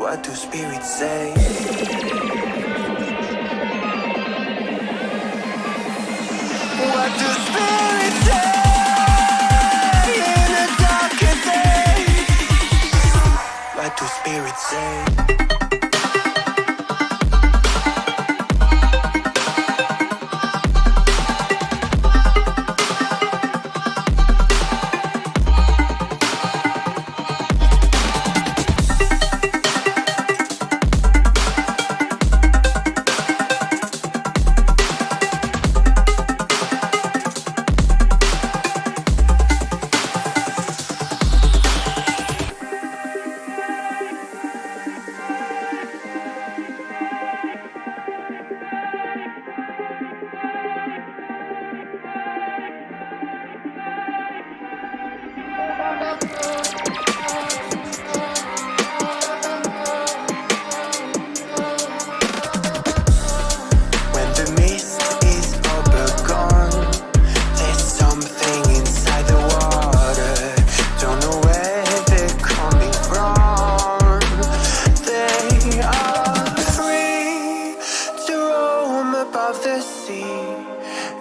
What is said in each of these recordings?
What do spirits say? What do spirits say in a darker day? What do spirits say?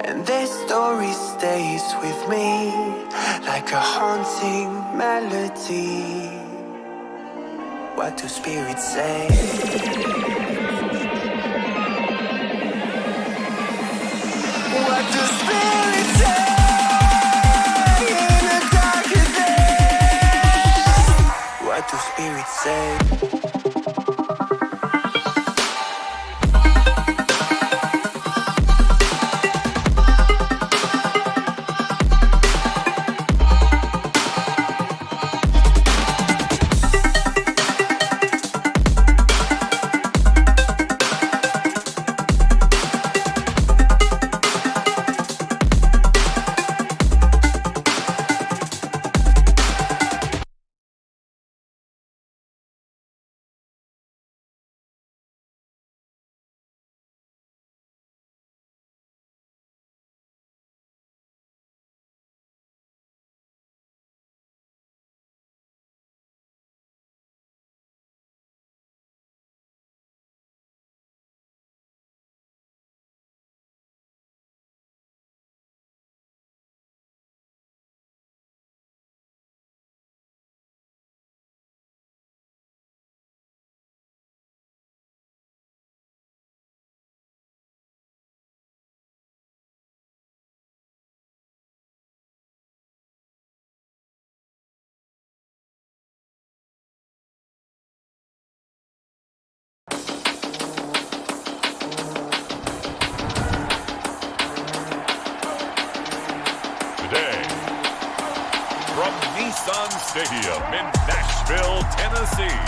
And their story stays with me like a haunting melody. What do spirits say? What do spirits say in a darker day? What do spirits say? From Nissan Stadium in Nashville, Tennessee.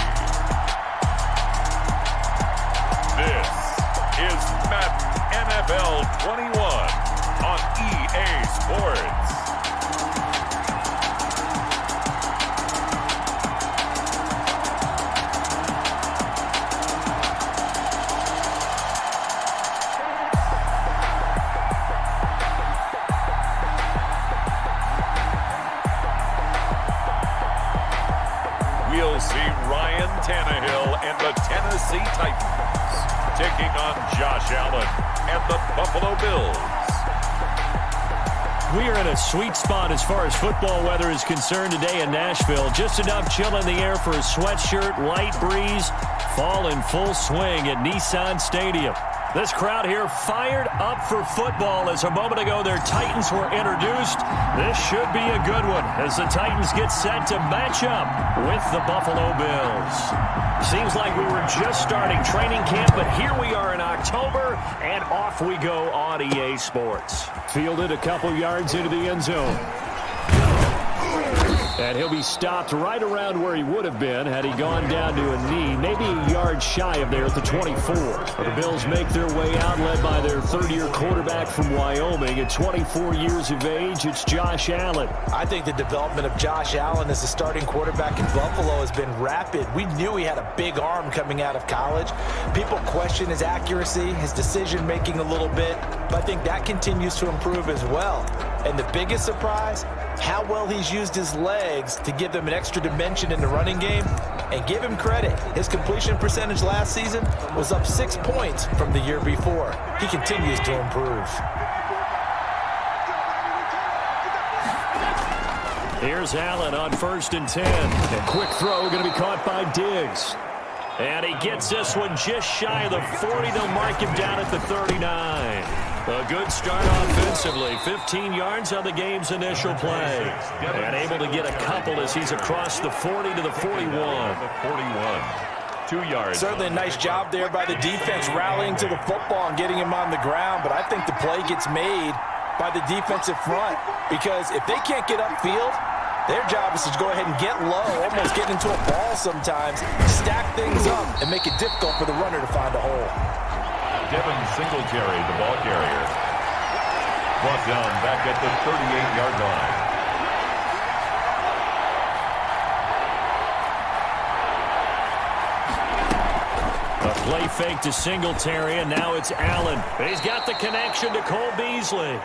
This is Madden NFL 21 on EA Sports. We'll see Ryan Tannehill and the Tennessee Titans taking on Josh Allen and the Buffalo Bills. We are in a sweet spot as far as football weather is concerned today in Nashville. Just enough chill in the air for a sweatshirt, light breeze, fall in full swing at Nissan Stadium. This crowd here fired up for football as a moment ago their Titans were introduced. This should be a good one as the Titans get set to match up with the Buffalo Bills. Seems like we were just starting training camp, but here we are in October, and off we go on EA Sports. Fielded a couple yards into the end zone. And he'll be stopped right around where he would have been had he gone down to a knee, maybe a yard shy of there at the 24. The Bills make their way out, led by their third-year quarterback from Wyoming. At 24 years of age, it's Josh Allen. I think the development of Josh Allen as a starting quarterback in Buffalo has been rapid. We knew he had a big arm coming out of college. People question his accuracy, his decision-making a little bit, but I think that continues to improve as well. And the biggest surprise, how well he's used his legs to give them an extra dimension in the running game. And give him credit. His completion percentage last season was up 6 points from the year before. He continues to improve. Here's Allen on 1st and 10. A quick throw going to be caught by Diggs. And he gets this one just shy of the 40. They'll mark him down at the 39. A good start offensively. 15 yards on the game's initial play. And able to get a couple as he's across the 40 to the 41. 2 yards. Certainly a nice job there by the defense rallying to the football and getting him on the ground. But I think the play gets made by the defensive front, because if they can't get upfield, their job is to go ahead and get low, almost get into a ball sometimes, stack things up, and make it difficult for the runner to find a hole. Devin Singletary, the ball carrier. Brought down back at the 38-yard line. A play fake to Singletary, and now it's Allen. He's got the connection to Cole Beasley.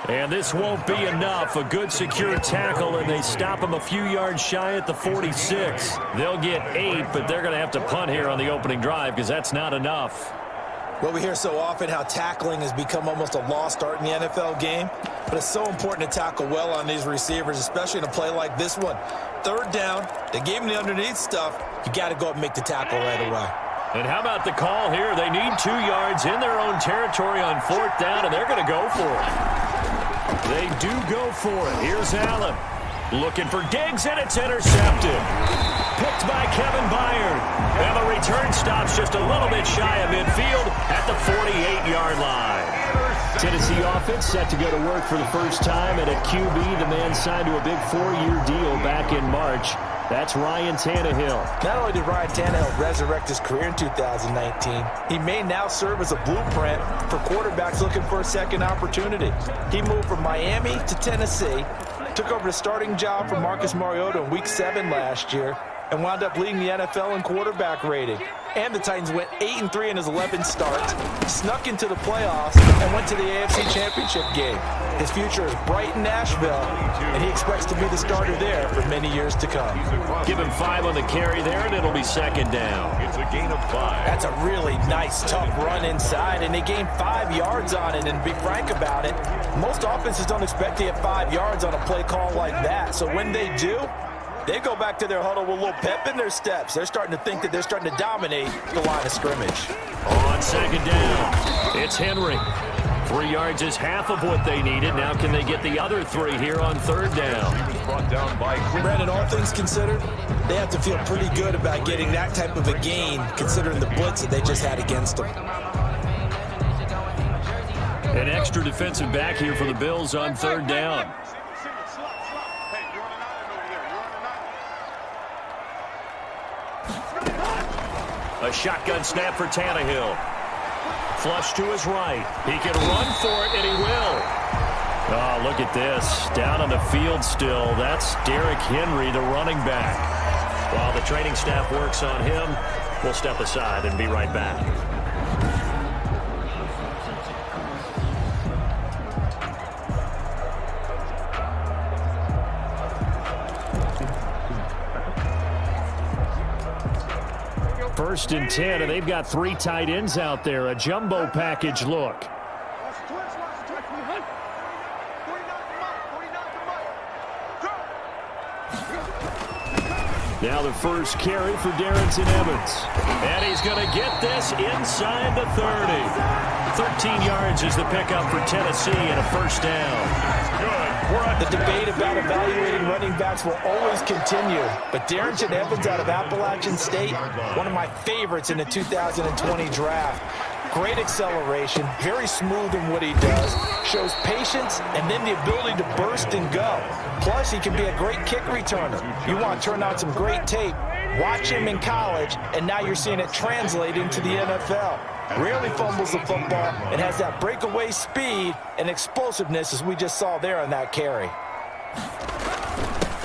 And this won't be enough. A good secure tackle, and they stop him a few yards shy at the 46. They'll get 8, but they're going to have to punt here on the opening drive because that's not enough. Well, we hear so often how tackling has become almost a lost art in the NFL game, but it's so important to tackle well on these receivers, especially in a play like this one. 3rd down, they gave him the underneath stuff. You got to go and make the tackle right away. And how about the call here? They need 2 yards in their own territory on 4th down, and they're going to go for it. They do go for it. Here's Allen. Looking for Diggs, and it's intercepted. Picked by Kevin Byard. And the return stops just a little bit shy of midfield at the 48-yard line. Tennessee offense set to go to work for the first time. And at QB, the man signed to a big 4-year deal back in March. That's Ryan Tannehill. Not only did Ryan Tannehill resurrect his career in 2019, he may now serve as a blueprint for quarterbacks looking for a second opportunity. He moved from Miami to Tennessee, took over the starting job from Marcus Mariota in Week 7 last year, and wound up leading the NFL in quarterback rating. And the Titans went 8-3 in his 11 starts, snuck into the playoffs, and went to the AFC Championship game. His future is bright in Nashville, and he expects to be the starter there for many years to come. Give him 5 on the carry there, and it'll be 2nd down. It's a gain of 5. That's a really nice, tough run inside, and they gained 5 yards on it. And to be frank about it, most offenses don't expect to get 5 yards on a play call like that. So when they do, they go back to their huddle with a little pep in their steps. They're starting to think that they're starting to dominate the line of scrimmage. On 2nd down, it's Henry. 3 yards is half of what they needed. Now can they get the other 3 here on 3rd down? He was brought down by Brandon, all things considered, they have to feel pretty good about getting that type of a gain, considering the blitz that they just had against them. An extra defensive back here for the Bills on 3rd down. A shotgun snap for Tannehill. Flush to his right. He can run for it, and he will. Oh, look at this. Down on the field still. That's Derrick Henry, the running back. While the training staff works on him, we'll step aside and be right back. First and 10, and they've got 3 tight ends out there. A jumbo package look. Now the first carry for Darrington Evans. And he's going to get this inside the 30. 13 yards is the pickup for Tennessee and a 1st down. The debate about evaluating running backs will always continue, but Darrington Evans out of Appalachian State, one of my favorites in the 2020 draft. Great acceleration, very smooth in what he does, shows patience, and then the ability to burst and go. Plus, he can be a great kick returner. You want to turn on some great tape, watch him in college, and now you're seeing it translate into the NFL. Rarely fumbles the football and has that breakaway speed and explosiveness as we just saw there on that carry.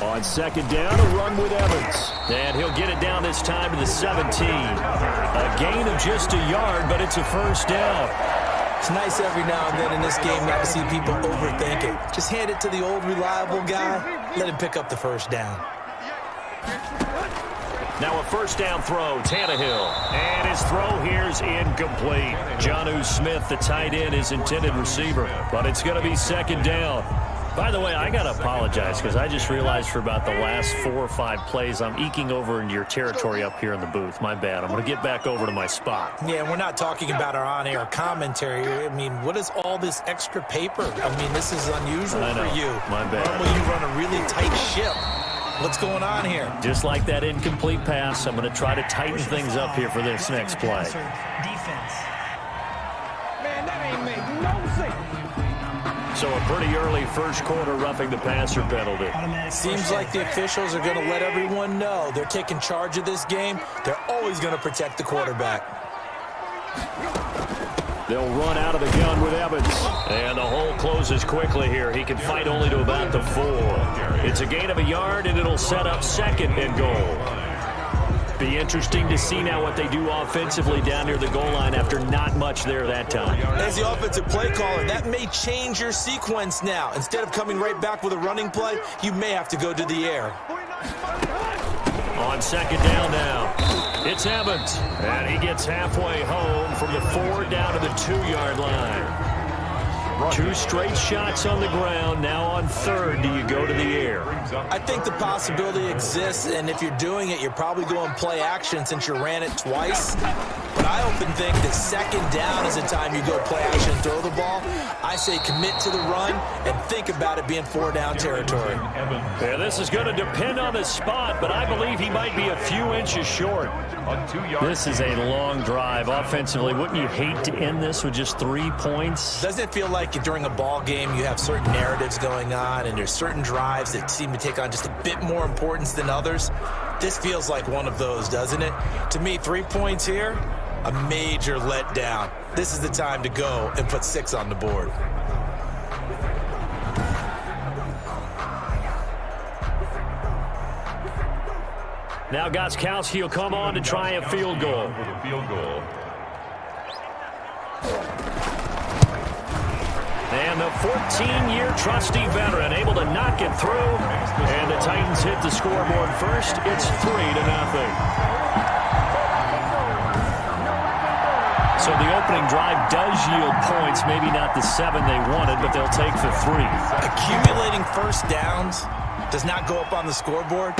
On 2nd down, a run with Evans. And he'll get it down this time to the 17. A gain of just a yard, but it's a 1st down. It's nice every now and then in this game not to see people overthink it. Just hand it to the old reliable guy, let him pick up the 1st down. Now a first down throw, Tannehill. And his throw here's incomplete. Jonnu Smith, the tight end, his intended receiver. But it's going to be second down. By the way, I got to apologize because I just realized for about the last 4 or 5 plays, I'm eking over into your territory up here in the booth. My bad. I'm going to get back over to my spot. Yeah, we're not talking about our on-air commentary. I mean, what is all this extra paper? I mean, this is unusual for you. My bad. Normally you run a really tight ship. What's going on here? Just like that incomplete pass, I'm going to try to tighten things up here for this next play. Defense. Man, that ain't make no sense. So a pretty early first quarter roughing the passer penalty. Seems like the officials are going to let everyone know they're taking charge of this game. They're always going to protect the quarterback. They'll run out of the gun with Evans. And the hole closes quickly here. He can fight only to about the 4. It's a gain of a yard, and it'll set up second and goal. Be interesting to see now what they do offensively down near the goal line after not much there that time. As the offensive play caller, that may change your sequence now. Instead of coming right back with a running play, you may have to go to the air. On second down now, it's Evans. And he gets halfway home from the 4 down to the 2-yard line. 2 straight shots on the ground. Now on third, do you go to the air? I think the possibility exists, and if you're doing it, you're probably going play action since you ran it twice. But I often think that second down is the time you go play action and throw the ball. I say commit to the run and think about it being 4-down territory. Yeah, this is going to depend on the spot, but I believe he might be a few inches short. This is a long drive offensively. Wouldn't you hate to end this with just 3 points? Doesn't it feel like during a ball game you have certain narratives going on and there's certain drives that seem to take on just a bit more importance than others? This feels like one of those, doesn't it? To me, 3 points here, a major letdown. This is the time to go and put 6 on the board. Now Gostkowski will come on to try a field goal. And the 14-year trusty veteran able to knock it through. And the Titans hit the scoreboard first. It's 3-0. So the opening drive does yield points. Maybe not the 7 they wanted, but they'll take the 3. Accumulating first downs does not go up on the scoreboard,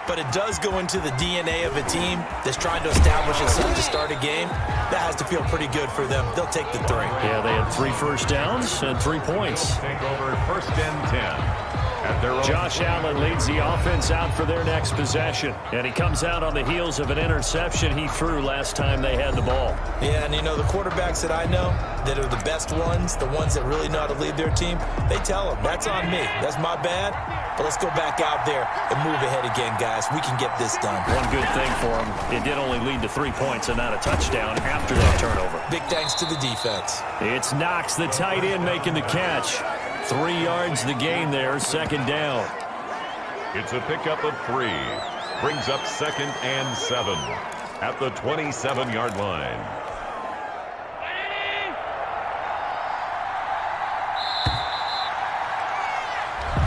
but it does go into the DNA of a team that's trying to establish itself to start a game. That has to feel pretty good for them. They'll take the 3. Yeah, they had 3 first downs and 3 points. Take over first and 10. Josh Allen leads the offense out for their next possession. And he comes out on the heels of an interception he threw last time they had the ball. Yeah, and you know, the quarterbacks that I know that are the best ones, the ones that really know how to lead their team, they tell them, that's on me. That's my bad. But let's go back out there and move ahead again, guys. We can get this done. One good thing for him, it did only lead to 3 points and not a touchdown after that turnover. Big thanks to the defense. It's Knox, the tight end, making the catch. 3 yards the gain there, second down. It's a pickup of 3. Brings up second and 7 at the 27-yard line.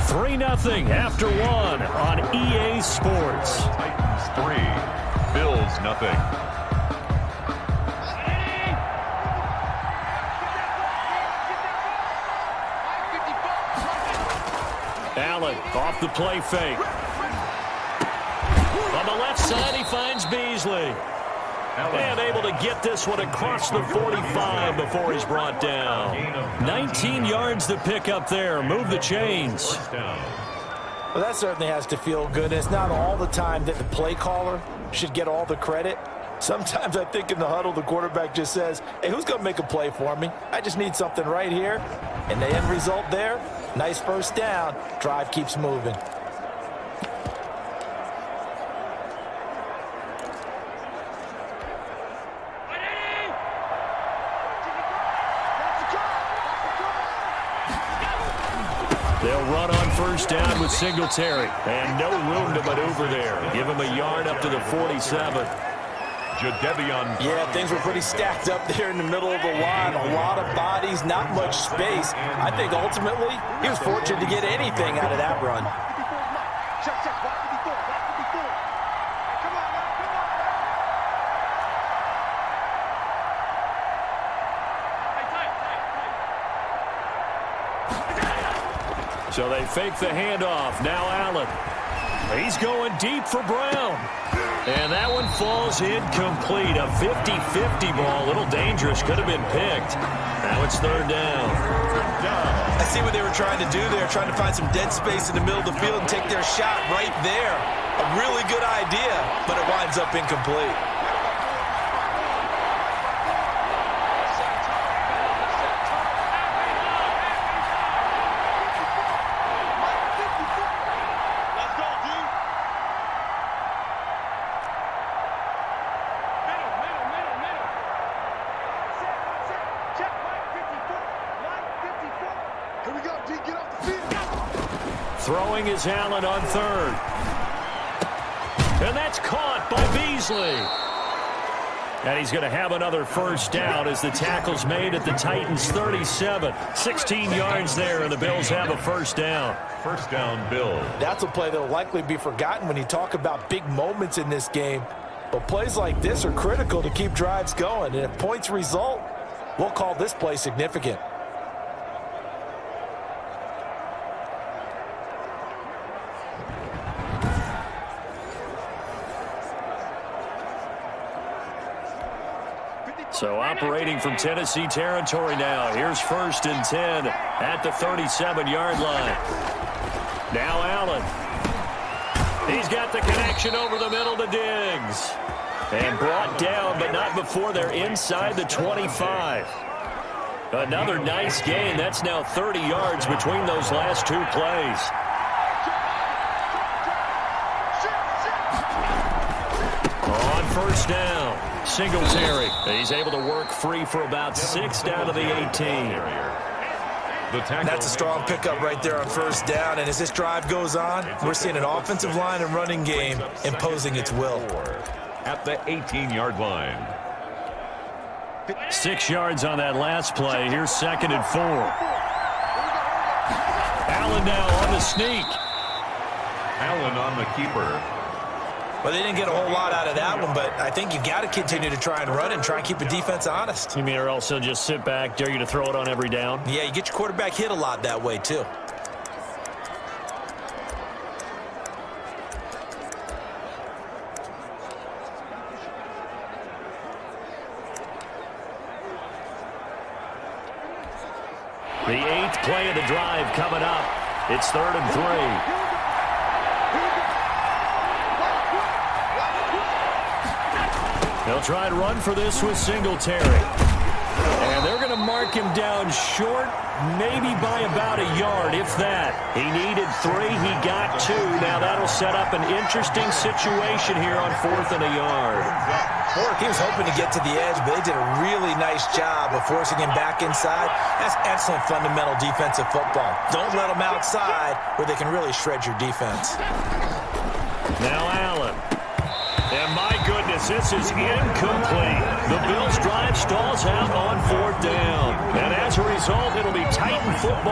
Three 3-0 after 1 on EA Sports. Titans 3, Bills 0. Allen off the play fake. On the left side, he finds Beasley. And able to get this one across the 45 before he's brought down. 19 yards to pick up there. Move the chains. Well, that certainly has to feel good. It's not all the time that the play caller should get all the credit. Sometimes I think in the huddle, the quarterback just says, hey, who's going to make a play for me? I just need something right here. And the end result there, nice first down. Drive keeps moving. They'll run on first down with Singletary. And no room to maneuver there. Give him a yard up to the 47. Yeah, things were pretty stacked up there in the middle of the line. A lot of bodies, not much space. I think ultimately he was fortunate to get anything out of that run. So they fake the handoff. Now Allen. He's going deep for Brown. And that one falls incomplete. A 50-50 ball. A little dangerous. Could have been picked. Now it's third down. I see what they were trying to do there, trying to find some dead space in the middle of the field and take their shot right there. A really good idea, but it winds up incomplete. Throwing is Allen on third. And that's caught by Beasley. And he's going to have another first down as the tackle's made at the Titans' 37. 16 yards there, and the Bills have a first down. First down, Bills. That's a play that will likely be forgotten when you talk about big moments in this game. But plays like this are critical to keep drives going. And if points result, we'll call this play significant. So operating from Tennessee territory now. Here's first and 10 at the 37-yard line. Now Allen. He's got the connection over the middle to Diggs. And brought down, but not before they're inside the 25. Another nice gain. That's now 30 yards between those last two plays. On first down. Singletary. He's able to work free for about 6 down to the 18. That's a strong pickup right there on first down. And as this drive goes on, we're seeing an offensive line and running game imposing its will. At the 18-yard line. 6 yards on that last play. Here's second and 4. Allen now on the sneak. Allen on the keeper. Well, they didn't get a whole lot out of that one, but I think you got to continue to try and run and try and keep the defense honest. You mean or also just sit back, dare you to throw it on every down? Yeah, you get your quarterback hit a lot that way, too. The 8th play of the drive coming up. It's 3rd and 3. They'll try and run for this with Singletary. And they're going to mark him down short, maybe by about a yard, if that. He needed 3. He got 2. Now that'll set up an interesting situation here on 4th and a yard. He was hoping to get to the edge, but they did a really nice job of forcing him back inside. That's excellent fundamental defensive football. Don't let them outside where they can really shred your defense. Now Allen. And my goodness, this is incomplete. The Bills' drive stalls out on 4th down. And as a result, it'll be Titan football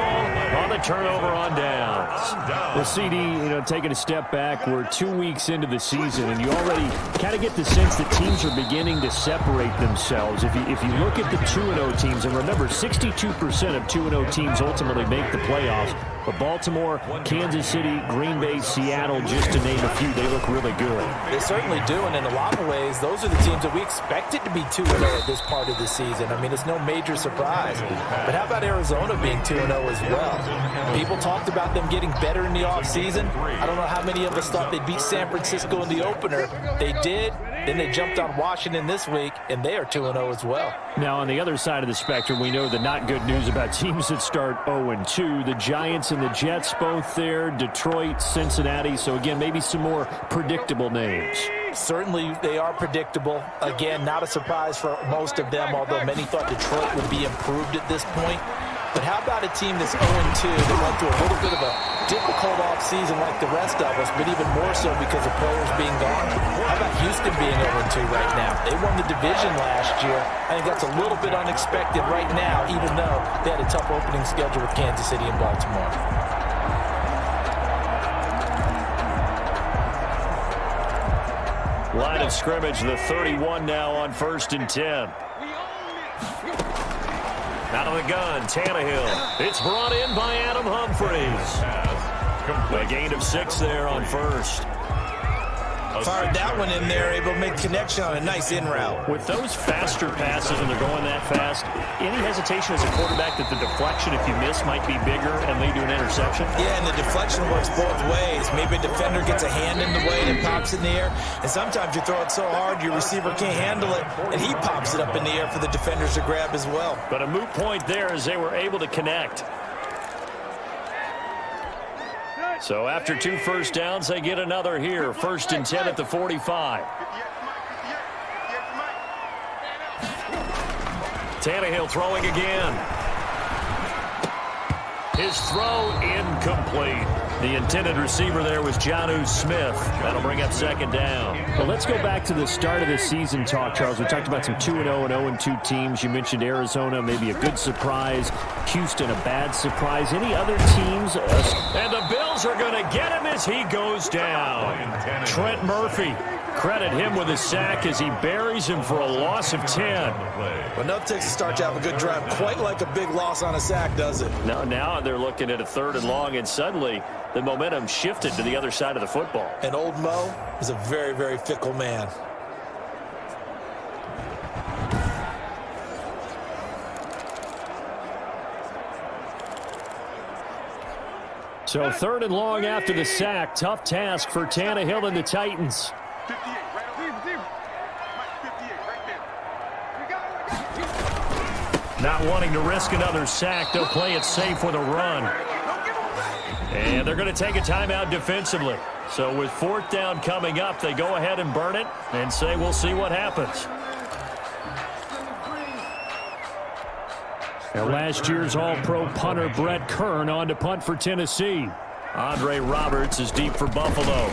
on the turnover on downs. Well, CD, taking a step back, we're 2 weeks into the season, and you already kind of get the sense that teams are beginning to separate themselves. If you look at the 2-0 teams, and remember, 62% of 2-0 teams ultimately make the playoffs. But Baltimore, Kansas City, Green Bay, Seattle, just to name a few, they look really good. They certainly do, and in a lot of ways, those are the teams that we expected to be 2-0 at this part of the season. I mean, it's no major surprise. But how about Arizona being 2-0 as well? People talked about them getting better in the offseason. I don't know how many of us thought they'd beat San Francisco in the opener. They did. Then they jumped on Washington this week, and they are 2-0 as well. Now, on the other side of the spectrum, we know the not good news about teams that start 0-2. The Giants and the Jets both there, Detroit, Cincinnati. So, again, maybe some more predictable names. Certainly, they are predictable. Again, not a surprise for most of them, although many thought Detroit would be improved at this point. But how about a team that's 0-2 that went through a little bit of a difficult offseason like the rest of us, but even more so because of players being gone? How about Houston being 0-2 right now? They won the division last year. I think that's a little bit unexpected right now, even though they had a tough opening schedule with Kansas City and Baltimore. Line of scrimmage, the 31 now on 1st and 10. Out of the gun, Tannehill. It's brought in by Adam Humphries. A gain of 6 there on first. Fired that one in there, able to make connection on a nice in route. With those faster passes when they're going that fast, any hesitation as a quarterback that the deflection, if you miss, might be bigger and lead to an interception? Yeah, and the deflection works both ways. Maybe a defender gets a hand in the way and it pops in the air, and sometimes you throw it so hard your receiver can't handle it, and he pops it up in the air for the defenders to grab as well. But a moot point there as they were able to connect. So after 2 first downs, they get another here. 1st and 10 at the 45. Tannehill throwing again. His throw incomplete. The intended receiver there was Jonnu Smith. That'll bring up 2nd down. Well, let's go back to the start of the season talk, Charles. We talked about some 2-0 and 0-2 teams. You mentioned Arizona, maybe a good surprise. Houston, a bad surprise. Any other teams? And the Bills are going to get him as he goes down. Trent Murphy. Credit him with a sack as he buries him for a loss of 10. Well, enough takes to start to have a good drive. Quite like a big loss on a sack, does it? Now they're looking at a 3rd and long, and suddenly the momentum shifted to the other side of the football. And old Mo is a very, very fickle man. So 3rd and long after the sack. Tough task for Tannehill and the Titans. 58, right over there. Mike, 58, right there. Not wanting to risk another sack, they'll play it safe with a run. And they're going to take a timeout defensively. So with 4th down coming up, they go ahead and burn it and say we'll see what happens. Now last year's All-Pro punter Brett Kern on to punt for Tennessee. Andre Roberts is deep for Buffalo.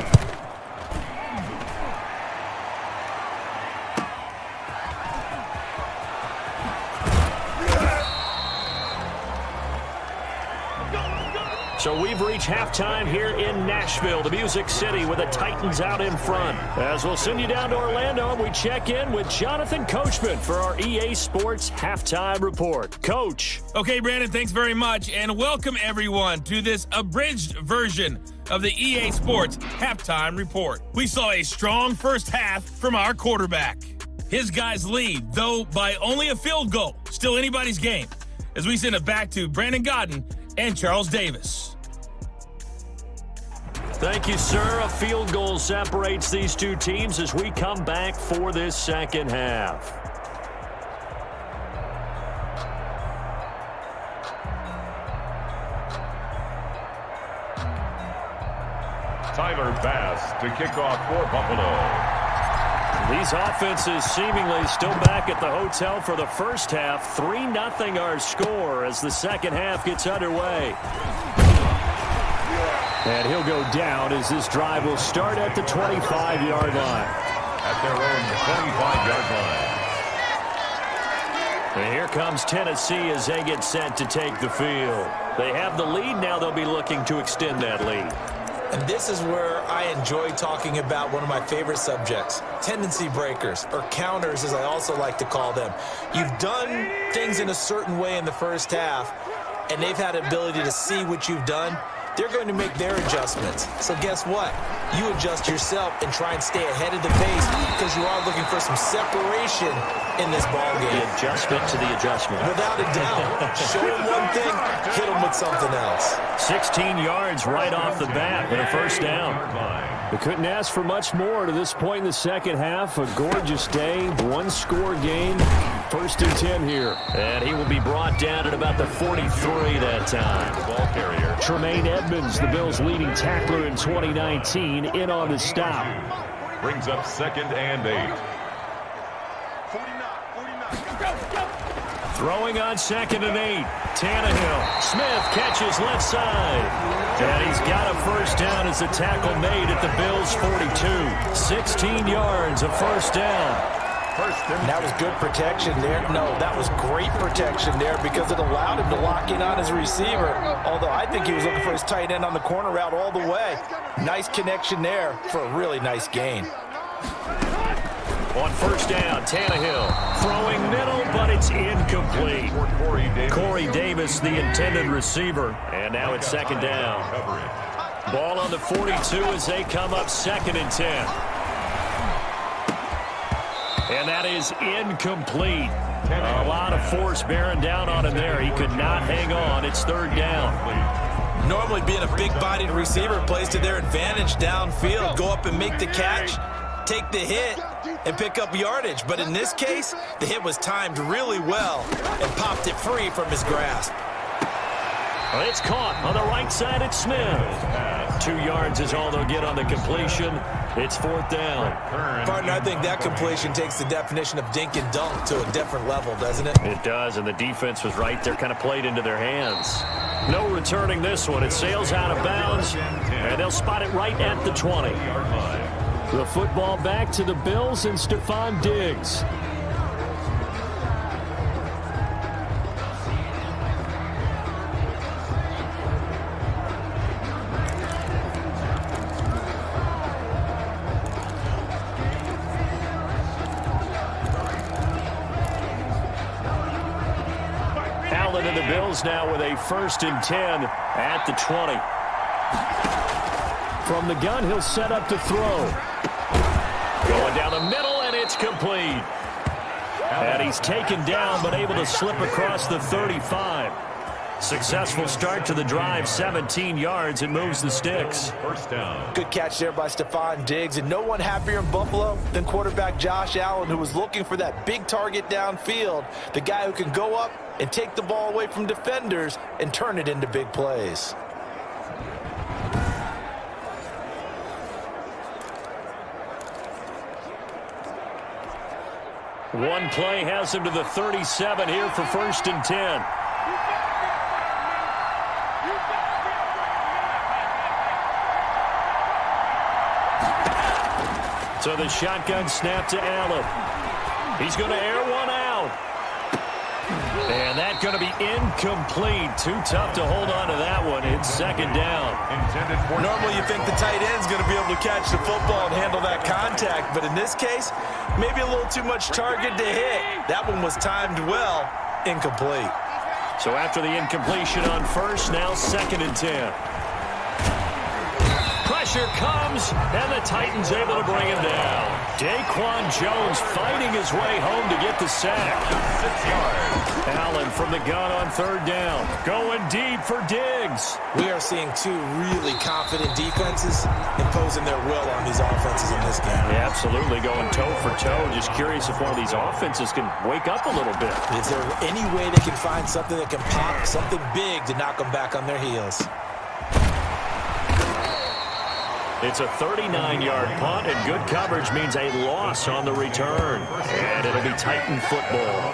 So we've reached halftime here in Nashville, the Music City, with the Titans out in front. As we'll send you down to Orlando, and we check in with Jonathan Coachman for our EA Sports Halftime Report. Coach. Okay, Brandon, thanks very much, and welcome everyone to this abridged version of the EA Sports Halftime Report. We saw a strong first half from our quarterback. His guys lead, though by only a field goal. Still anybody's game, as we send it back to Brandon Godden and Charles Davis. Thank you, sir. A field goal separates these two teams as we come back for this 2nd half. Tyler Bass to kick off for Buffalo. These offenses seemingly still back at the hotel for the first half. 3-0 our score as the 2nd half gets underway. And he'll go down as this drive will start at the 25-yard line. At their own 25-yard line. And here comes Tennessee as they get set to take the field. They have the lead. Now they'll be looking to extend that lead. And this is where I enjoy talking about one of my favorite subjects, tendency breakers, or counters as I also like to call them. You've done things in a certain way in the first half, and they've had the ability to see what you've done. They're going to make their adjustments. So guess what? You adjust yourself and try and stay ahead of the pace because you are looking for some separation in this ballgame. The adjustment to the adjustment. Without a doubt. Show them one thing, hit them with something else. 16 yards right off the bat and a first down. We couldn't ask for much more to this point in the 2nd half. A gorgeous day, 1-score game. 1st and 10 here. And he will be brought down at about the 43 that time. The ball carrier. Tremaine Edmonds, the Bills' leading tackler in 2019, in on the stop. Brings up 2nd and 8. 49. Throwing on 2nd and 8. Tannehill. Smith catches left side. And he's got a first down as the tackle made at the Bills' 42. 16 yards, a first down. That was good protection there. No, that was great protection there because it allowed him to lock in on his receiver. Although I think he was looking for his tight end on the corner route all the way. Nice connection there for a really nice gain. On first down, Tannehill throwing middle, but it's incomplete. Corey Davis, the intended receiver, and now it's second down. Ball on the 42 as they come up 2nd and 10. And that is incomplete. A lot of force bearing down on him there. He could not hang on. It's 3rd down. Normally being a big-bodied receiver plays to their advantage downfield. Go up and make the catch, take the hit, and pick up yardage. But in this case, the hit was timed really well and popped it free from his grasp. Well, it's caught on the right side. It's Smith. 2 yards is all they'll get on the completion. It's 4th down. Partner, I think that completion takes the definition of dink and dunk to a different level, doesn't it? It does, and the defense was right there, kind of played into their hands. No returning this one. It sails out of bounds, and they'll spot it right at the 20. The football back to the Bills and Stephon Diggs. Allen and the Bills now with a 1st and 10 at the 20. From the gun, he'll set up to throw. Going down the middle, and it's complete. And he's taken down, but able to slip across the 35. Successful start to the drive, 17 yards, and moves the sticks. First down. Good catch there by Stephon Diggs, and no one happier in Buffalo than quarterback Josh Allen, who was looking for that big target downfield, the guy who can go up and take the ball away from defenders and turn it into big plays. One play has him to the 37 here for 1st and 10. So the shotgun snap to Allen. He's going to air one out. And that's going to be incomplete. Too tough to hold on to that one. It's 2nd down. Normally you think the tight end's going to be able to catch the football and handle that contact, but in this case, maybe a little too much target to hit. That one was timed well, incomplete. So after the incompletion on first, now 2nd and 10. Pressure comes, and the Titans able to bring him down. Daquan Jones fighting his way home to get the sack. 6 yards. Allen from the gun on 3rd down. Going deep for Diggs. We are seeing 2 really confident defenses imposing their will on these offenses in this game. Yeah, absolutely, going toe for toe. Just curious if one of these offenses can wake up a little bit. Is there any way they can find something that can pop, something big to knock them back on their heels? It's a 39-yard punt, and good coverage means a loss on the return. And it'll be Titan football.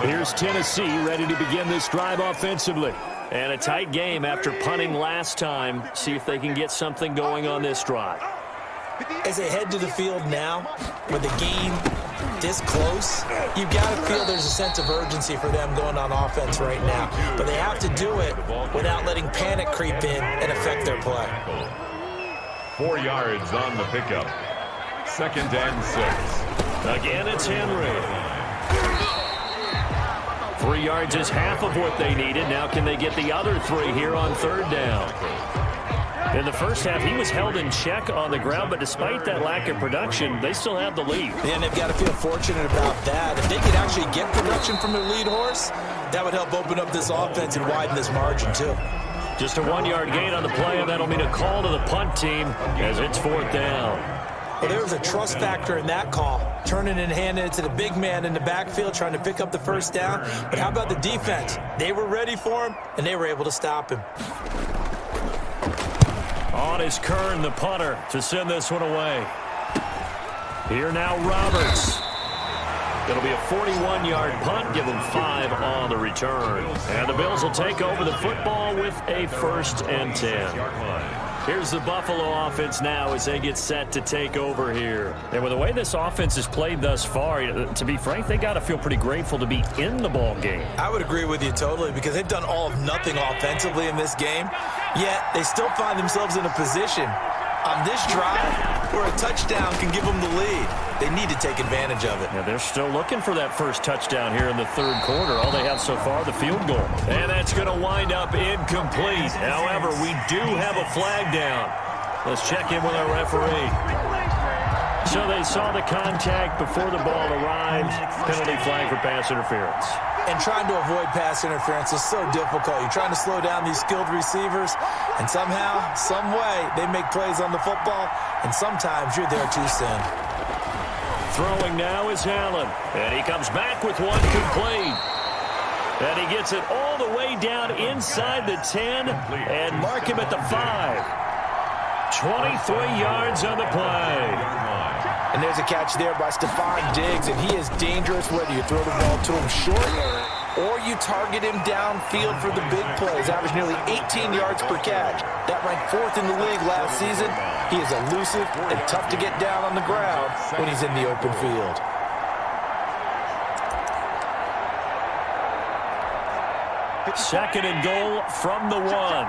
Here's Tennessee ready to begin this drive offensively. And a tight game after punting last time. See if they can get something going on this drive. As they head to the field now, with the game this close, you've got to feel there's a sense of urgency for them going on offense right now. But they have to do it without letting panic creep in and affect their play. 4 yards on the pickup. 2nd and 6. Again, it's Henry. 3 yards is half of what they needed. Now can they get the other 3 here on 3rd down? In the first half, he was held in check on the ground, but despite that lack of production, they still have the lead. And they've got to feel fortunate about that. If they could actually get production from their lead horse, that would help open up this offense and widen this margin, too. Just a 1-yard gain on the play, and that'll mean a call to the punt team as it's 4th down. Well, there was a trust factor in that call, turning and handing it to the big man in the backfield, trying to pick up the 1st down. But how about the defense? They were ready for him, and they were able to stop him. On is Kern, the punter, to send this one away. Here now, Roberts. It'll be a 41-yard punt, give them 5 on the return. And the Bills will take over the football with a 1st and 10. Here's the Buffalo offense now as they get set to take over here. And with the way this offense has played thus far, to be frank, they got to feel pretty grateful to be in the ball game. I would agree with you totally, because they've done all of nothing offensively in this game, yet they still find themselves in a position on this drive where a touchdown can give them the lead. They need to take advantage of it. Yeah, they're still looking for that first touchdown here in the third quarter. All they have so far, the field goal. And that's going to wind up incomplete. However, we do have a flag down. Let's check in with our referee. So they saw the contact before the ball arrived. Penalty flag for pass interference. And trying to avoid pass interference is so difficult. You're trying to slow down these skilled receivers, and somehow, some way, they make plays on the football, and sometimes you're there too soon. Throwing now is Allen, and he comes back with one complete. And he gets it all the way down inside the 10 and mark him at the 5. 23 yards on the play. And there's a catch there by Stephon Diggs, and he is dangerous whether you throw the ball to him short or you target him downfield for the big plays. Averaged nearly 18 yards per catch. That ranked 4th in the league last season. He is elusive and tough to get down on the ground when he's in the open field. Second and goal from the 1.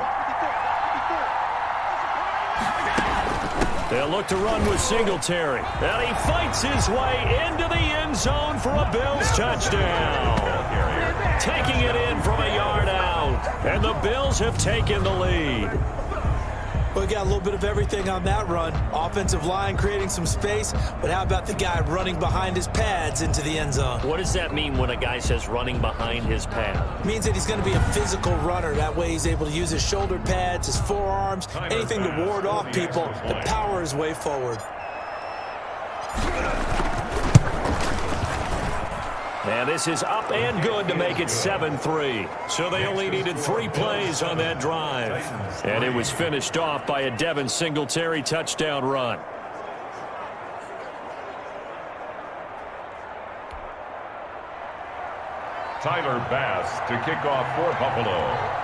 They'll look to run with Singletary. And he fights his way into the end zone for a Bills touchdown. Taking it in from a yard out. And the Bills have taken the lead. We got a little bit of everything on that run. Offensive line creating some space, but how about the guy running behind his pads into the end zone? What does that mean when a guy says running behind his pad? It means that he's going to be a physical runner. That way he's able to use his shoulder pads, his forearms, anything to ward off people to power his way forward. And this is up and good to make it 7-3. So they only needed 3 plays on that drive. And it was finished off by a Devin Singletary touchdown run. Tyler Bass to kick off for Buffalo.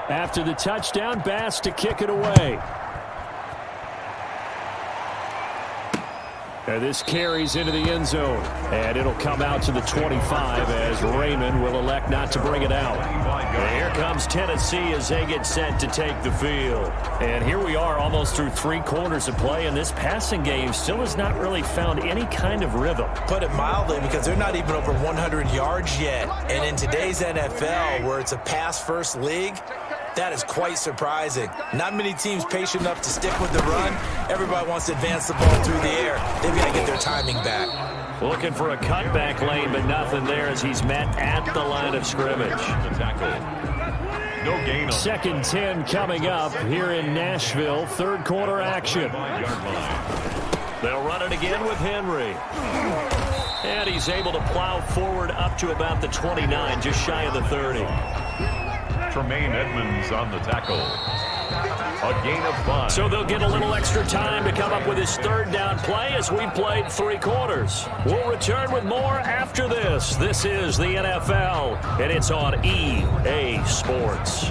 After the touchdown, Bass to kick it away. And this carries into the end zone. And it'll come out to the 25 as Raymond will elect not to bring it out. And here comes Tennessee as they get set to take the field. And here we are almost through 3 quarters of play, and this passing game still has not really found any kind of rhythm. Put it mildly, because they're not even over 100 yards yet. And in today's NFL, where it's a pass-first league, that is quite surprising. Not many teams patient enough to stick with the run. Everybody wants to advance the ball through the air. They've got to get their timing back. Looking for a cutback lane, but nothing there as he's met at the line of scrimmage. No gain on 2nd and 10 coming up here in Nashville. 3rd quarter action. They'll run it again with Henry. And he's able to plow forward up to about the 29, just shy of the 30. Tremaine Edmonds on the tackle. A gain of 5. So they'll get a little extra time to come up with his 3rd down play as we played 3 quarters. We'll return with more after this. This is the NFL, and it's on EA Sports.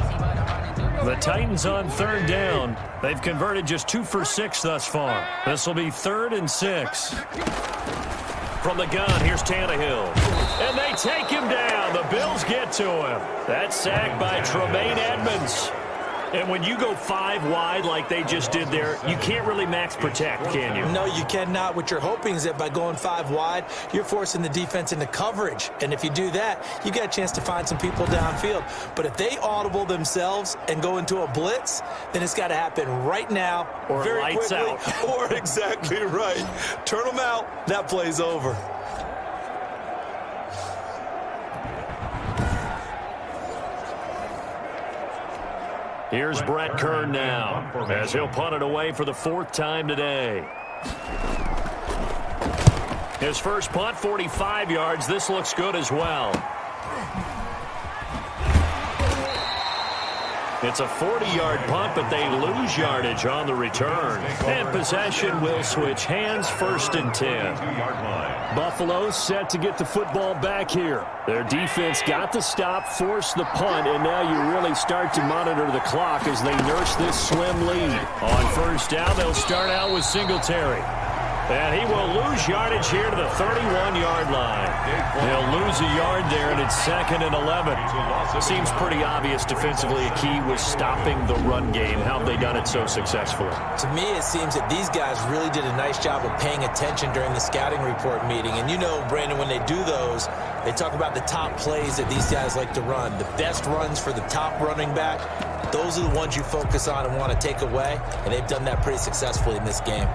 The Titans on 3rd down. They've converted just 2 for 6 thus far. This will be 3rd and 6. From the gun, here's Tannehill. And they take him down. The Bills get to him. That's sacked by Tremaine Edmonds. And when you go 5 wide like they just did there, you can't really max protect, can you? No, you cannot. What you're hoping is that by going 5 wide, you're forcing the defense into coverage. And if you do that, you got a chance to find some people downfield. But if they audible themselves and go into a blitz, then it's got to happen right now, or very lights quickly, out. or exactly right. Turn them out. That play's over. Here's Brett Kern now, as he'll punt it away for the 4th time today. His first punt, 45 yards. This looks good as well. It's a 40-yard punt, but they lose yardage on the return. And possession will switch hands, 1st and 10. Buffalo set to get the football back here. Their defense got the stop, forced the punt, and now you really start to monitor the clock as they nurse this slim lead. On 1st down, they'll start out with Singletary. And he will lose yardage here to the 31-yard line. He'll lose a yard there, and it's 2nd and 11. Seems pretty obvious defensively a key was stopping the run game. How have they done it so successfully? To me, it seems that these guys really did a nice job of paying attention during the scouting report meeting. And you know, Brandon, when they do those, they talk about the top plays that these guys like to run. The best runs for the top running back, those are the ones you focus on and want to take away. And they've done that pretty successfully in this game.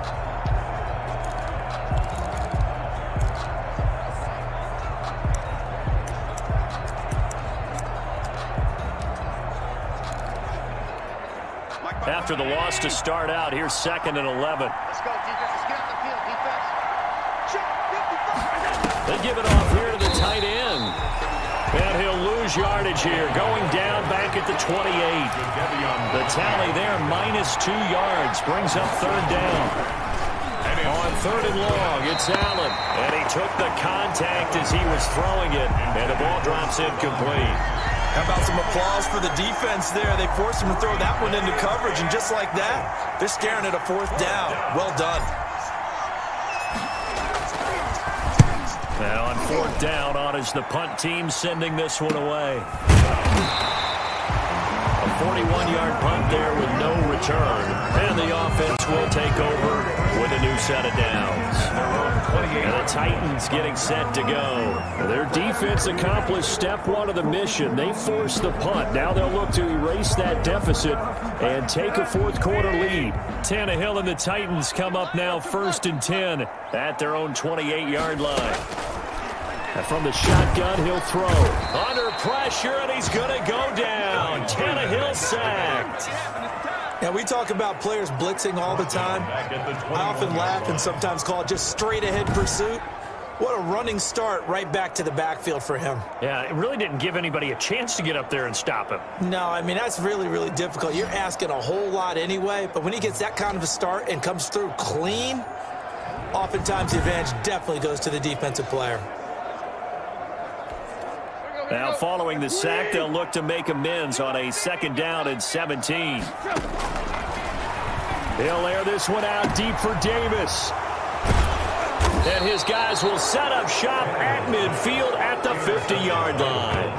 After the loss to start out, here's 2nd and 11. Let's go, defense. Let's get out the field, defense. Check, 55. They give it off here to the tight end. And he'll lose yardage here, going down back at the 28. The tally there, -2 yards, brings up 3rd down. On 3rd and long, it's Allen. And he took the contact as he was throwing it, and the ball drops incomplete. How about some applause for the defense there? They forced him to throw that one into coverage, and just like that, they're staring at a 4th down. Well done. Now on 4th down, on is the punt team sending this one away. A 41-yard punt there with no return. And the offense will take over with a new set of downs. And the Titans getting set to go. Their defense accomplished step 1 of the mission. They forced the punt. Now they'll look to erase that deficit and take a 4th quarter lead. Tannehill and the Titans come up now 1st and 10 at their own 28-yard line. And from the shotgun, he'll throw. Under pressure, and he's going to go down. Tannehill sacked. Now, we talk about players blitzing all the time. I often laugh and sometimes call it just straight-ahead pursuit. What a running start right back to the backfield for him. Yeah, it really didn't give anybody a chance to get up there and stop him. No, I mean, that's really, really difficult. You're asking a whole lot anyway, but when he gets that kind of a start and comes through clean, oftentimes the advantage definitely goes to the defensive player. Now, following the sack, they'll look to make amends on a 2nd down and 17. He'll air this one out deep for Davis. And his guys will set up shop at midfield at the 50-yard line.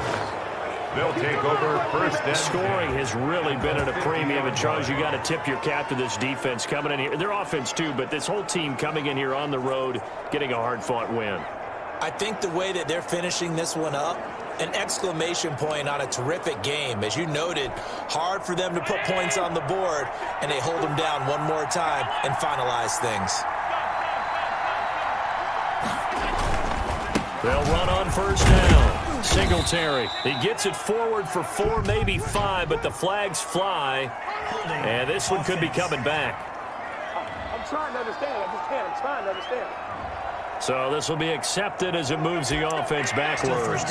They'll take over 1st and Scoring has really been at a premium. And, Charles, you got to tip your cap to this defense coming in here. Their offense, too, but this whole team coming in here on the road, getting a hard-fought win. I think the way that they're finishing this one up, an exclamation point on a terrific game. As you noted, hard for them to put points on the board, and they hold them down one more time and finalize things. They'll run on 1st down. Singletary. He gets it forward for 4, maybe 5, but the flags fly. And this one could be coming back. I'm trying to understand. I just can't. I'm trying to understand. So this will be accepted as it moves the offense backwards.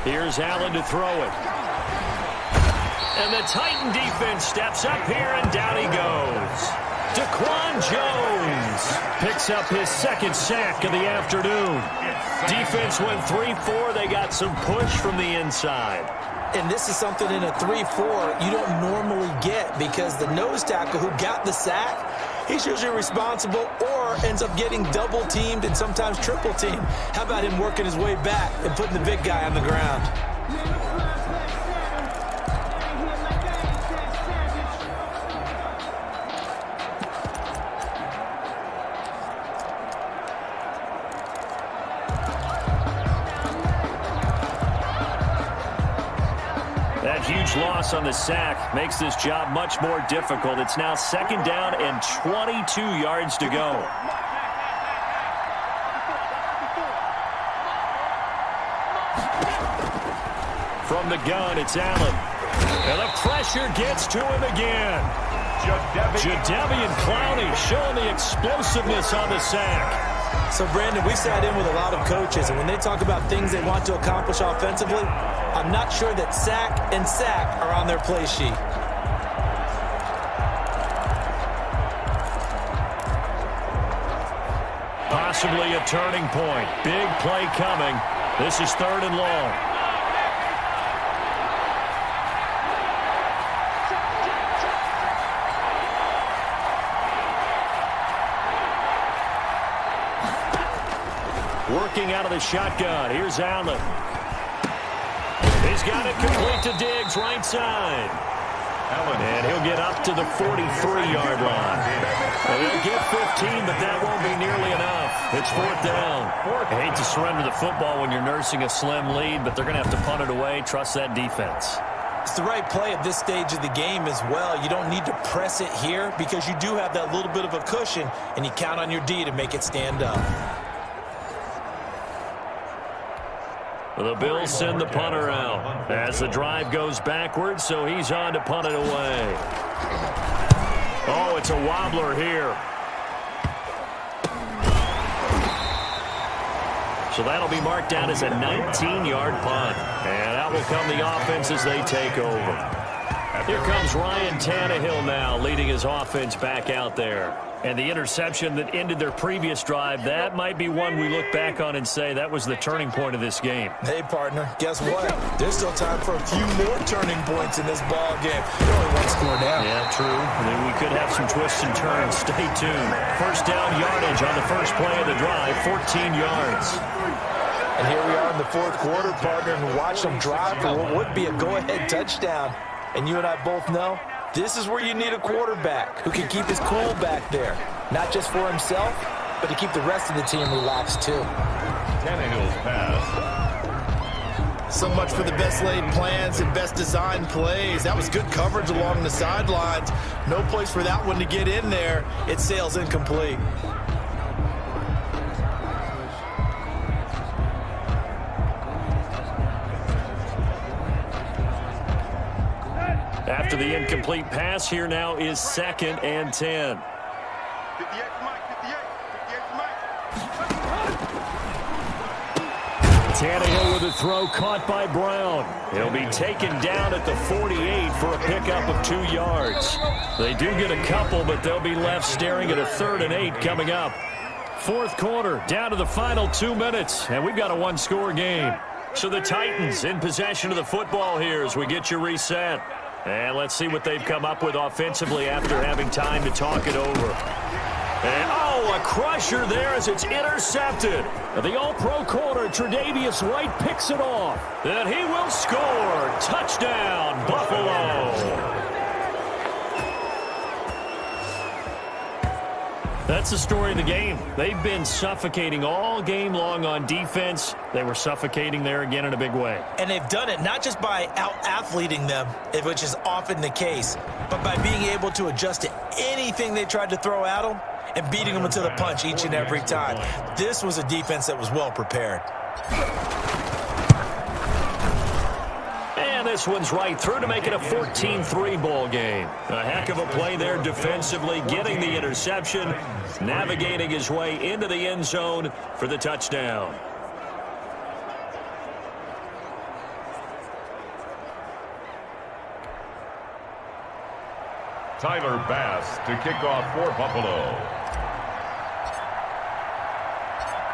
Here's Allen to throw it. And the Titan defense steps up here, and down he goes. Daquan Jones picks up his 2nd sack of the afternoon. Defense went 3-4. They got some push from the inside. And this is something in a 3-4 you don't normally get, because the nose tackle who got the sack, he's usually responsible or ends up getting double-teamed and sometimes triple-teamed. How about him working his way back and putting the big guy on the ground? That huge loss on the sack makes this job much more difficult. It's now 2nd down and 22 yards to go. From the gun, it's Allen. And the pressure gets to him again. Jadeveon Clowney showing the explosiveness on the sack. So, Brandon, we sat in with a lot of coaches, and when they talk about things they want to accomplish offensively, I'm not sure that sack and sack are on their play sheet. possibly a turning point. Big play coming. This is 3rd and long. Working out of the shotgun. Here's Allen. He's got it complete to Diggs, right side. And he'll get up to the 43-yard line. Well, they'll get 15, but that won't be nearly enough. It's 4th down. I hate to surrender the football when you're nursing a slim lead, but they're going to have to punt it away. Trust that defense. It's the right play at this stage of the game as well. You don't need to press it here because you do have that little bit of a cushion, and you count on your D to make it stand up. The Bills send the punter out as the drive goes backwards, so he's on to punt it away. Oh, it's a wobbler here. So that'll be marked down as a 19-yard punt. And out will come the offense as they take over. Here comes Ryan Tannehill now, leading his offense back out there. And the interception that ended their previous drive, that might be one we look back on and say that was the turning point of this game. Hey, partner, guess what? There's still time for a few more turning points in this ball game. You're only one score down. Yeah, true. And then we could have some twists and turns. Stay tuned. First down yardage on the first play of the drive, 14 yards. And here we are in the 4th quarter, partner, and watch them drive for what would be a go-ahead touchdown. And you and I both know this is where you need a quarterback who can keep his cool back there. Not just for himself, but to keep the rest of the team relaxed too. Tannehill's pass. So much for the best laid plans and best designed plays. That was good coverage along the sidelines. No place for that one to get in there. It sails incomplete. After the incomplete pass, here now is 2nd and 10. Tannehill with a throw caught by Brown. He'll be taken down at the 48 for a pickup of 2 yards. They do get a couple, but they'll be left staring at a 3rd and 8 coming up. 4th quarter, down to the final 2 minutes, and we've got a one-score game. So the Titans in possession of the football here as we get you reset. And let's see what they've come up with offensively after having time to talk it over. And, oh, a crusher there as it's intercepted. The all-pro corner, Tre'Davious White, picks it off. And he will score. Touchdown, Buffalo. That's the story of the game. They've been suffocating all game long on defense. They were suffocating there again in a big way. And they've done it not just by out-athleting them, which is often the case, but by being able to adjust to anything they tried to throw at them and beating them into the punch each and every time. This was a defense that was well prepared. And this one's right through to make it a 14-3 ball game. A heck of a play there defensively, getting the interception, navigating his way into the end zone for the touchdown. Tyler Bass to kick off for Buffalo.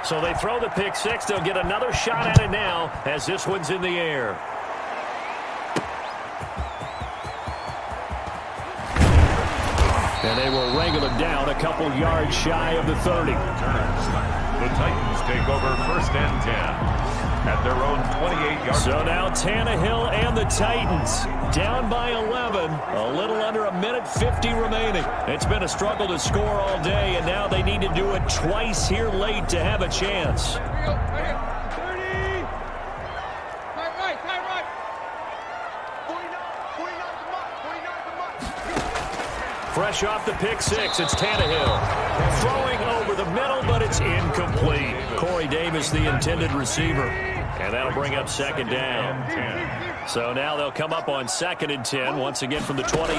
So they throw the pick six. They'll get another shot at it now as this one's in the air. And they will wrangle it down a couple yards shy of the 30. The Titans take over 1st and 10 at their own 28-yard. So now Tannehill and the Titans down by 11. A little under a minute 50 remaining. It's been a struggle to score all day, and now they need to do it twice here late to have a chance. Fresh off the pick six, it's Tannehill. Throwing over the middle, but it's incomplete. Corey Davis, the intended receiver. And that'll bring up 2nd down. So now they'll come up on 2nd and 10, once again from the 28.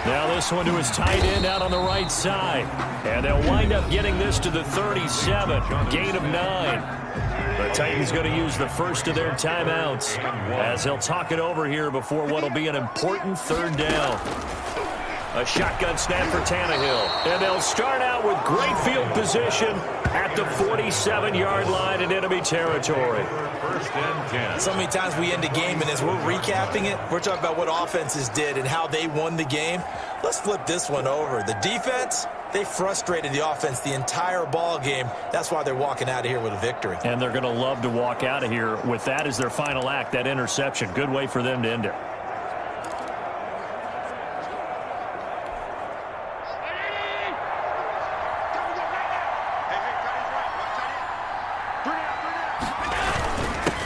Now this one to his tight end out on the right side. And they'll wind up getting this to the 37, gain of 9. The Titans going to use the first of their timeouts as they'll talk it over here before what will be an important 3rd down. A shotgun snap for Tannehill. And they'll start out with great field position at the 47-yard line in enemy territory. First and 10. So many times we end a game, and as we're recapping it, we're talking about what offenses did and how they won the game. Let's flip this one over. The defense, they frustrated the offense the entire ball game. That's why they're walking out of here with a victory. And they're going to love to walk out of here with that as their final act, that interception. Good way for them to end it.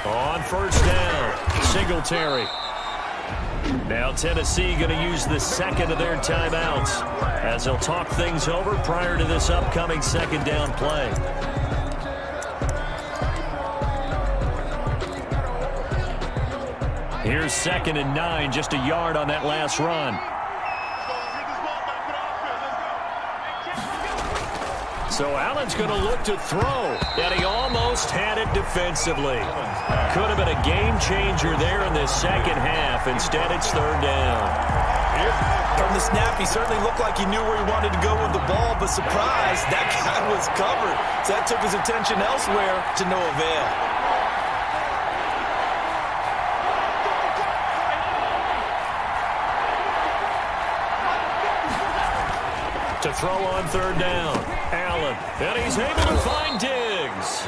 On first down, Singletary. Now Tennessee going to use the second of their timeouts as they'll talk things over prior to this upcoming second down play. Here's 2nd and 9, just a yard on that last run. So Allen's going to look to throw, and he almost had it defensively. Could have been a game changer there in this second half. Instead, it's 3rd down. From the snap, he certainly looked like he knew where he wanted to go with the ball, but surprise, that guy was covered. So that took his attention elsewhere to no avail. To throw on 3rd down, Allen, and he's able to find Diggs.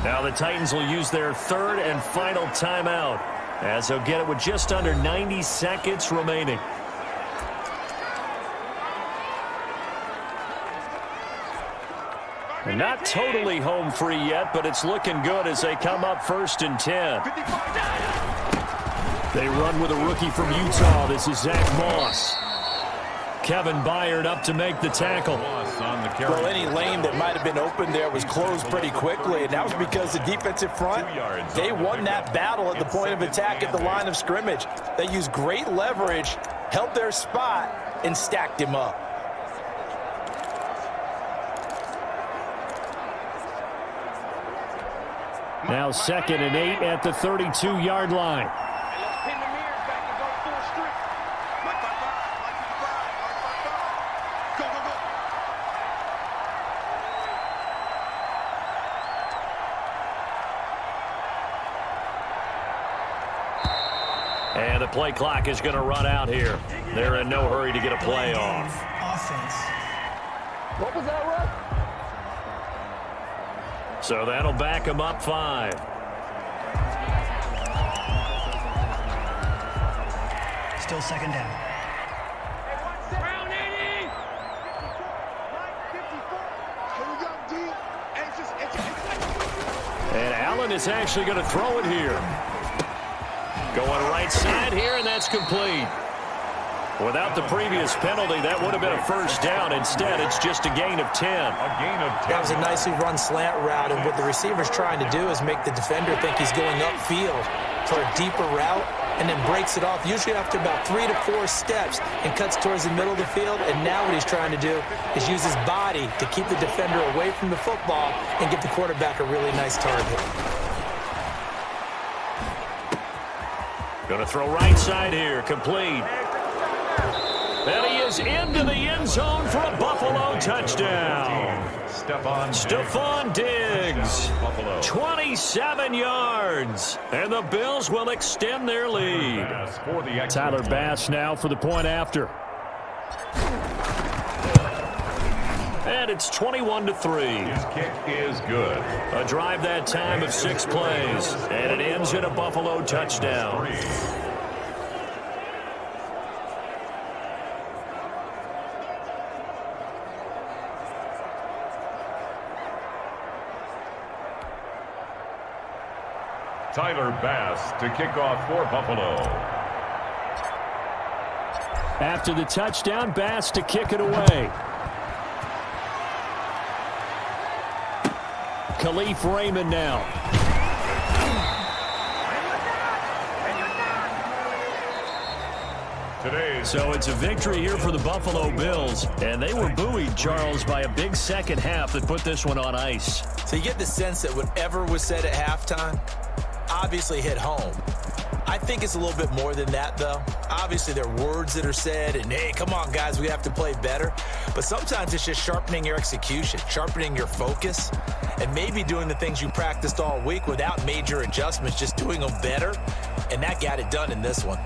Now the Titans will use their 3rd and final timeout as they'll get it with just under 90 seconds remaining. They're not totally home free yet, but it's looking good as they come up 1st and 10. They run with a rookie from Utah. This is Zach Moss. Kevin Byard up to make the tackle. Well, any lane that might have been open there was closed pretty quickly, and that was because the defensive front, they won that battle at the point of attack at the line of scrimmage. They used great leverage, held their spot, and stacked him up. Now 2nd and 8 at the 32-yard line. And the play clock is going to run out here. They're in no hurry to get a play off. Offense. What was that, Russ? So that'll back them up 5. Still 2nd down. And Allen is actually going to throw it here. Going right side here, and that's complete. Without the previous penalty, that would have been a 1st down. Instead, it's just a gain of 10. That was a nicely run slant route, and what the receiver's trying to do is make the defender think he's going upfield for a deeper route, and then breaks it off, usually after about 3 to 4 steps, and cuts towards the middle of the field. And now what he's trying to do is use his body to keep the defender away from the football and get the quarterback a really nice target. Going to throw right side here, complete. And he is into the end zone for a Buffalo touchdown. Stephon Diggs, 27 yards, and the Bills will extend their lead. Tyler Bass now for the point after. And it's 21-3. His kick is good. A drive that time of 6 plays, and it ends in a Buffalo touchdown. Tyler Bass to kick off for Buffalo. After the touchdown, Bass to kick it away. Khalif Raymond now. So it's a victory here for the Buffalo Bills, and they were buoyed, Charles, by a big second half that put this one on ice. So you get the sense that whatever was said at halftime obviously hit home. I think it's a little bit more than that, though. Obviously, there are words that are said, and hey, come on, guys, we have to play better. But sometimes it's just sharpening your execution, sharpening your focus, and maybe doing the things you practiced all week without major adjustments, just doing them better. And that got it done in this one.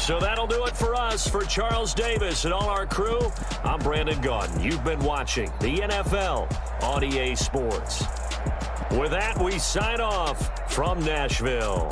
So that'll do it for us. For Charles Davis and all our crew, I'm Brandon Gaudin. You've been watching the NFL on EA Sports. With that, we sign off from Nashville.